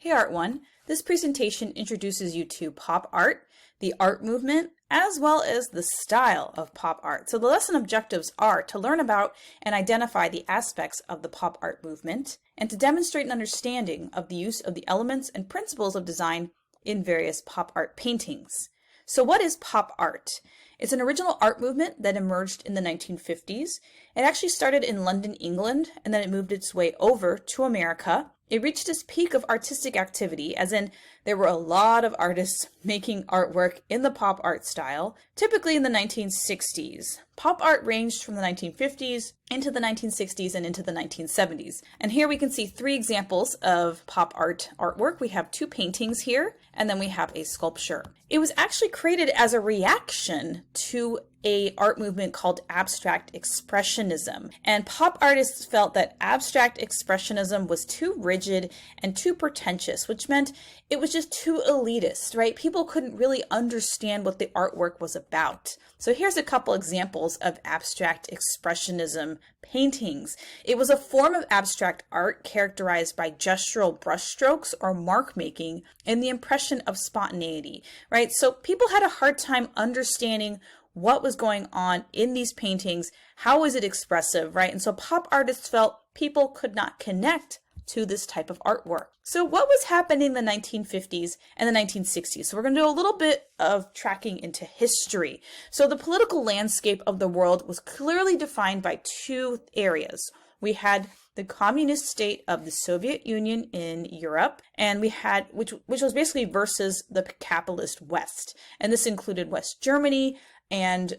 Hey Art One, this presentation introduces you to pop art, the art movement, as well as the style of pop art. So the lesson objectives are to learn about and identify the aspects of the pop art movement, and to demonstrate an understanding of the use of the elements and principles of design in various pop art paintings. So what is pop art? It's an original art movement that emerged in the 1950s. It actually started in London, England, and then it moved its way over to America. It reached its peak of artistic activity, as in there were a lot of artists making artwork in the pop art style, typically in the 1960s. Pop art ranged from the 1950s into the 1960s and into the 1970s. And here we can see three examples of pop art artwork. We have two paintings here, and then we have a sculpture. It was actually created as a reaction to a art movement called abstract expressionism. And pop artists felt that abstract expressionism was too rigid and too pretentious, which meant it was just too elitist, right? People couldn't really understand what the artwork was about. So here's a couple examples of abstract expressionism paintings. It was a form of abstract art characterized by gestural brushstrokes or mark making and the impression of spontaneity, right? So people had a hard time understanding what was going on in these paintings, how was it expressive, right? And so pop artists felt people could not connect to this type of artwork. So what was happening in the 1950s and the 1960s? So we're going to do a little bit of tracking into history. So the political landscape of the world was clearly defined by two areas. We had the communist state of the Soviet Union in Europe, and we had, which was basically versus the capitalist West. And this included West Germany and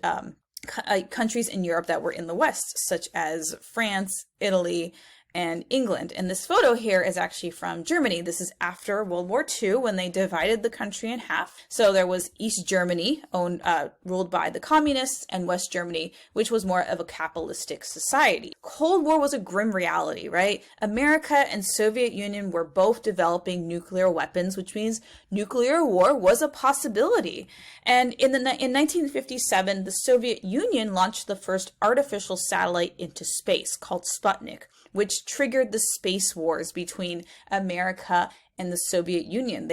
countries in Europe that were in the West, such as France, Italy, and England. And this photo here is actually from Germany. This is after World War II when they divided the country in half. So there was East Germany ruled by the communists, and West Germany, which was more of a capitalistic society. Cold War was a grim reality, right? America and Soviet Union were both developing nuclear weapons, which means nuclear war was a possibility. And in 1957, the Soviet Union launched the first artificial satellite into space called Sputnik, which triggered the space wars between America and the Soviet Union.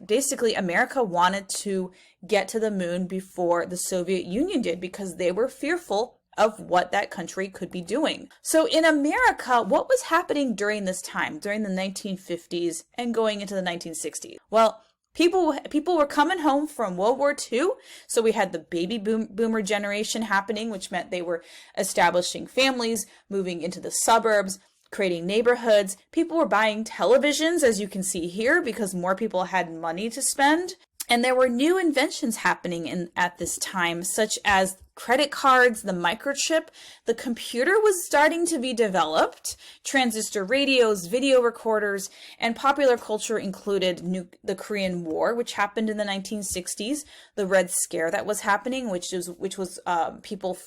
Basically, America wanted to get to the moon before the Soviet Union did because they were fearful of what that country could be doing. So in America, what was happening during this time, during the 1950s and going into the 1960s? Well, people were coming home from World War II, so we had the baby boomer generation happening, which meant they were establishing families, moving into the suburbs, creating neighborhoods. People were buying televisions, as you can see here, because more people had money to spend. And there were new inventions happening at this time, such as credit cards, the microchip, the computer was starting to be developed, transistor radios, video recorders, and popular culture included the Korean War, which happened in the 1960s, the Red Scare that was happening, which was people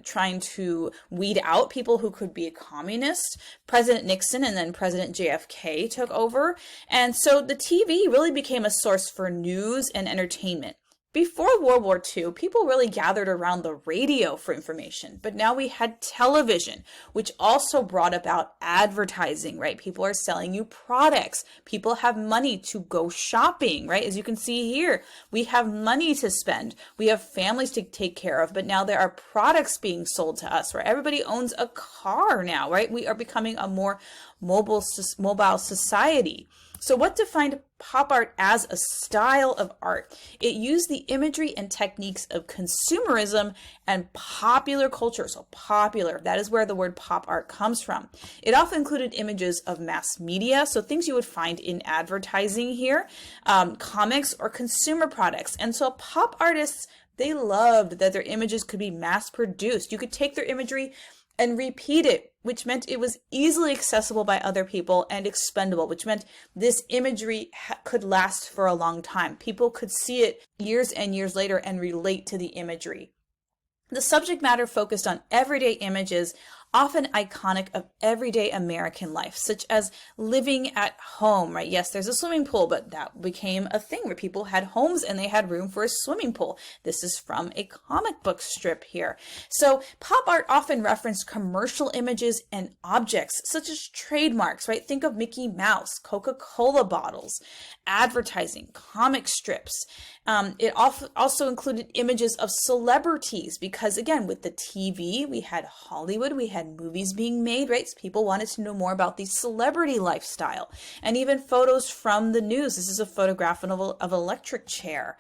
trying to weed out people who could be a communist. President Nixon and then President JFK took over. And so the TV really became a source for news and entertainment. Before World War II, people really gathered around the radio for information, but now we had television, which also brought about advertising, right? People are selling you products. People have money to go shopping, right? As you can see here, we have money to spend. We have families to take care of, but now there are products being sold to us, right? Everybody owns a car now, right? We are becoming a more mobile society. So what defined pop art as a style of art? It used the imagery and techniques of consumerism and popular culture. So popular, that is where the word pop art comes from. It often included images of mass media, so things you would find in advertising here, comics or consumer products. And so pop artists, they loved that their images could be mass produced. You could take their imagery and repeat it, which meant it was easily accessible by other people and expendable, which meant this imagery could last for a long time. People could see it years and years later and relate to the imagery. The subject matter focused on everyday images, often iconic of everyday American life, such as living at home, right? Yes, there's a swimming pool, but that became a thing where people had homes and they had room for a swimming pool. This is from a comic book strip here. So pop art often referenced commercial images and objects such as trademarks, right? Think of Mickey Mouse, Coca-Cola bottles, advertising, comic strips. It also included images of celebrities because, again, with the TV, we had Hollywood, we had movies being made, right? So people wanted to know more about the celebrity lifestyle, and even photos from the news. This is a photograph of an electric chair.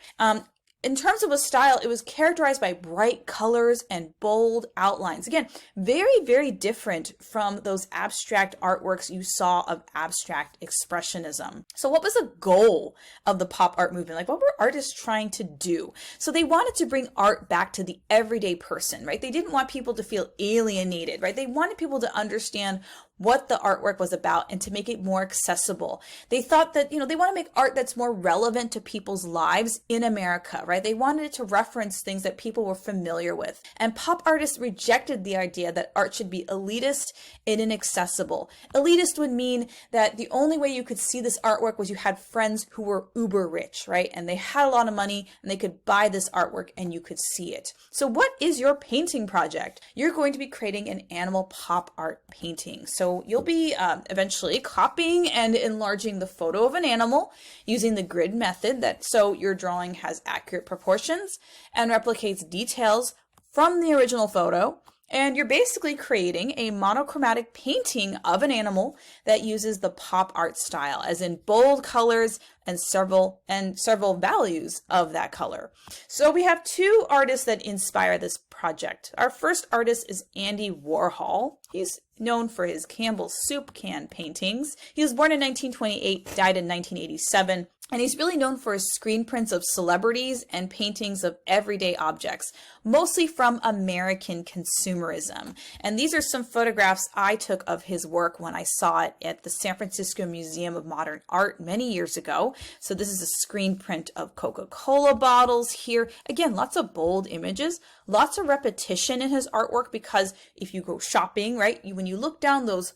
In terms of a style, it was characterized by bright colors and bold outlines. Again, very, very different from those abstract artworks you saw of abstract expressionism. So what was the goal of the pop art movement? Like, what were artists trying to do? So they wanted to bring art back to the everyday person, right? They didn't want people to feel alienated, right? They wanted people to understand what the artwork was about and to make it more accessible. They thought that, they want to make art that's more relevant to people's lives in America, right? They wanted it to reference things that people were familiar with. And pop artists rejected the idea that art should be elitist and inaccessible. Elitist would mean that the only way you could see this artwork was you had friends who were uber rich, right? And they had a lot of money and they could buy this artwork and you could see it. So what is your painting project? You're going to be creating an animal pop art painting. So you'll be eventually copying and enlarging the photo of an animal using the grid method so your drawing has accurate proportions and replicates details from the original photo. And you're basically creating a monochromatic painting of an animal that uses the pop art style, as in bold colors and several values of that color. So we have two artists that inspire this project. Our first artist is Andy Warhol. He's known for his Campbell's soup can paintings. He was born in 1928, died in 1987. And he's really known for his screen prints of celebrities and paintings of everyday objects, mostly from American consumerism. And these are some photographs I took of his work when I saw it at the San Francisco Museum of Modern Art many years ago. So this is a screen print of Coca-Cola bottles here. Again, lots of bold images, lots of repetition in his artwork, because if you go shopping, right, when you look down those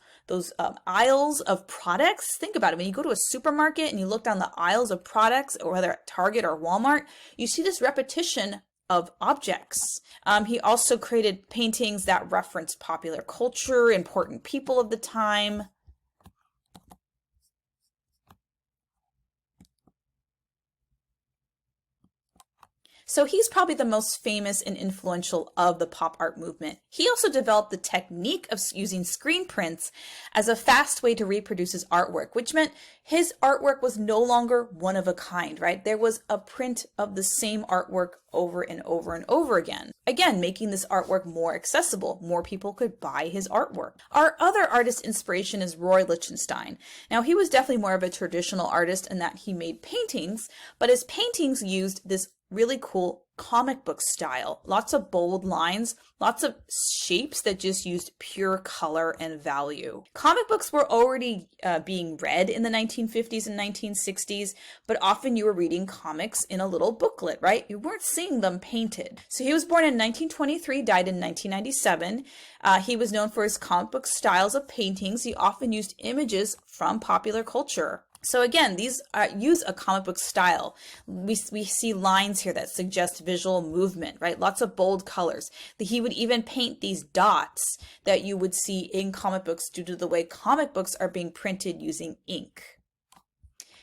aisles of products, think about it. When you go to a supermarket and you look down the aisles of products, or whether at Target or Walmart, you see this repetition of objects. He also created paintings that reference popular culture, important people of the time. So he's probably the most famous and influential of the pop art movement. He also developed the technique of using screen prints as a fast way to reproduce his artwork, which meant his artwork was no longer one of a kind, right? There was a print of the same artwork over and over and over again. Again, making this artwork more accessible. More people could buy his artwork. Our other artist inspiration is Roy Lichtenstein. Now, he was definitely more of a traditional artist in that he made paintings, but his paintings used this really cool comic book style. Lots of bold lines, lots of shapes that just used pure color and value. Comic books were already being read in the 1950s and 1960s, but often you were reading comics in a little booklet, right? You weren't seeing them painted. So he was born in 1923, died in 1997. He was known for his comic book styles of paintings. He often used images from popular culture. So again, these use a comic book style. We see lines here that suggest visual movement, right? Lots of bold colors. He would even paint these dots that you would see in comic books due to the way comic books are being printed using ink.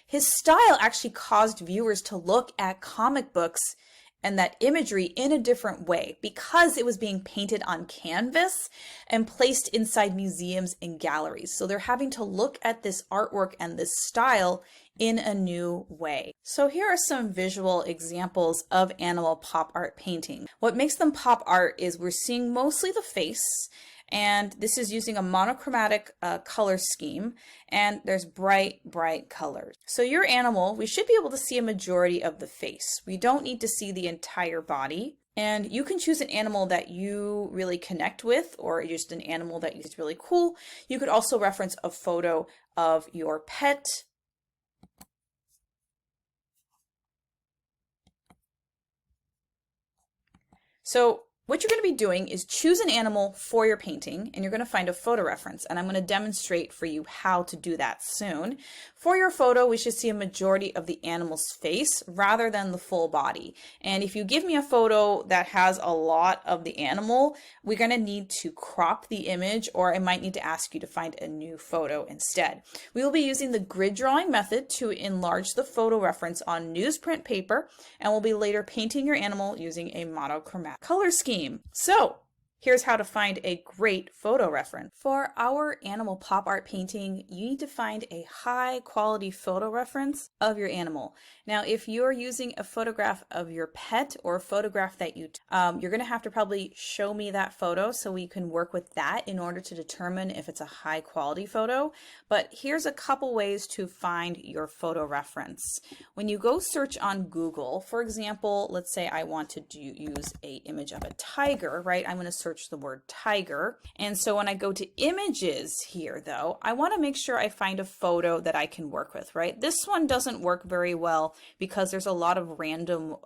His style actually caused viewers to look at comic books and that imagery in a different way because it was being painted on canvas and placed inside museums and galleries. So they're having to look at this artwork and this style in a new way. So here are some visual examples of animal pop art painting. What makes them pop art is we're seeing mostly the face, and this is using a monochromatic color scheme, and there's bright colors. So your animal, we should be able to see a majority of the face. We don't need to see the entire body. And you can choose an animal that you really connect with, or just an animal that is really cool. You could also reference a photo of your pet. So What you're going to be doing is choose an animal for your painting, and you're going to find a photo reference, and I'm going to demonstrate for you how to do that soon. For your photo, we should see a majority of the animal's face rather than the full body. And if you give me a photo that has a lot of the animal, we're going to need to crop the image, or I might need to ask you to find a new photo instead. We will be using the grid drawing method to enlarge the photo reference on newsprint paper, and we'll be later painting your animal using a monochromatic color scheme. So here's how to find a great photo reference. For our animal pop art painting, you need to find a high quality photo reference of your animal. Now, if you're using a photograph of your pet or a photograph that you're going to have to probably show me that photo so we can work with that in order to determine if it's a high quality photo. But here's a couple ways to find your photo reference. When you go search on Google, for example, let's say I want to use an image of a tiger, right? I'm going to search the word tiger. And so when I go to images here, though, I want to make sure I find a photo that I can work with, right? This one doesn't work very well because there's a lot of random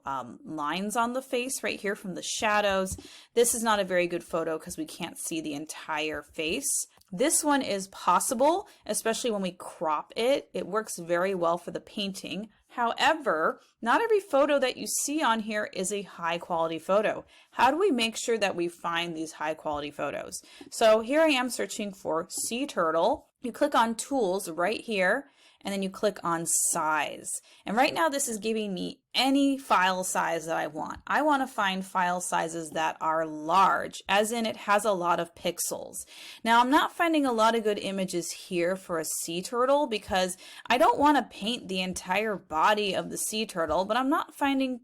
lines on the face right here from the shadows. This is not a very good photo because we can't see the entire face. This one is possible, especially when we crop it. It works very well for the painting. However, not every photo that you see on here is a high quality photo. How do we make sure that we find these high quality photos? So here I am searching for sea turtle. You click on tools right here, and then you click on size. And right now this is giving me any file size that I want. I want to find file sizes that are large, as in it has a lot of pixels. Now I'm not finding a lot of good images here for a sea turtle because I don't want to paint the entire body of the sea turtle, but I'm not finding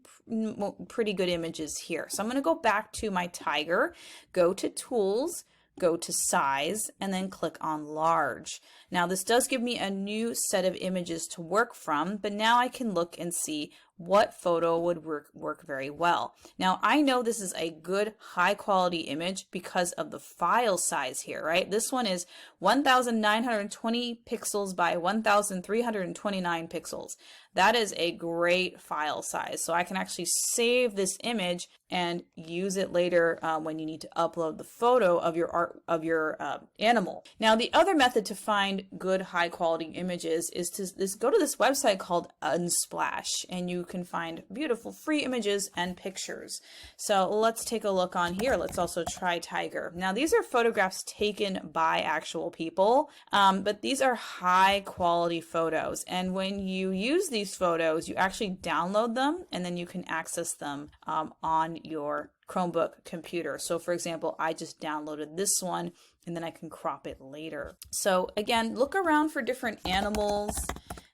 pretty good images here. So I'm going to go back to my tiger, go to tools, go to size, and then click on large. Now this does give me a new set of images to work from, but now I can look and see what photo would work very well. Now I know this is a good high quality image because of the file size here, right? This one is 1920 pixels by 1329 pixels. That is a great file size. So I can actually save this image and use it later when you need to upload the photo of your art of your animal. Now the other method to find good high quality images is to go to this website called Unsplash, and you can find beautiful free images and pictures. So let's take a look on here. Let's also try tiger. Now these are photographs taken by actual people, but these are high quality photos, and when you use these photos you actually download them and then you can access them on your Chromebook computer. So for example, I just downloaded this one and then I can crop it later. So again, look around for different animals.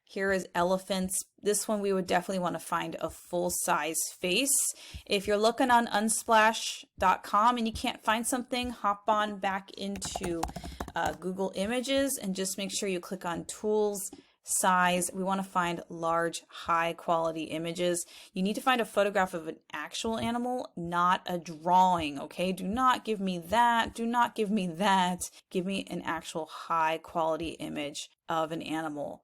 Here is elephants. This one we would definitely want to find a full-size face. If you're looking on unsplash.com and you can't find something, hop on back into Google Images and just make sure you click on tools, size. We want to find large, high quality images. You need to find a photograph of an actual animal, not a drawing, okay? Do not give me that. Do not give me that. Give me an actual high quality image of an animal.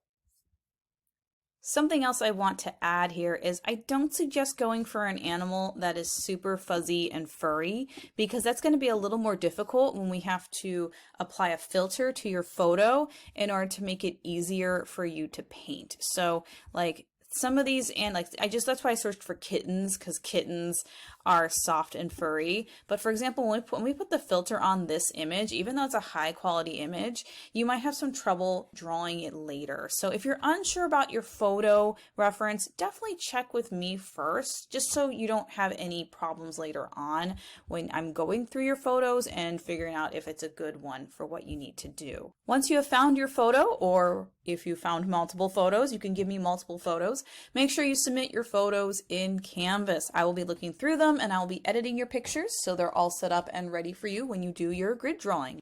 Something else I want to add here is I don't suggest going for an animal that is super fuzzy and furry because that's going to be a little more difficult when we have to apply a filter to your photo in order to make it easier for you to paint. So like some of these, and like that's why I searched for kittens, because kittens are soft and furry. But for example, when we put the filter on this image, even though it's a high quality image, you might have some trouble drawing it later. So if you're unsure about your photo reference, definitely check with me first, just so you don't have any problems later on when I'm going through your photos and figuring out if it's a good one for what you need to do. Once you have found your photo, or if you found multiple photos, you can give me multiple photos. Make sure you submit your photos in Canvas. I will be looking through them and I will be editing your pictures so they're all set up and ready for you when you do your grid drawing.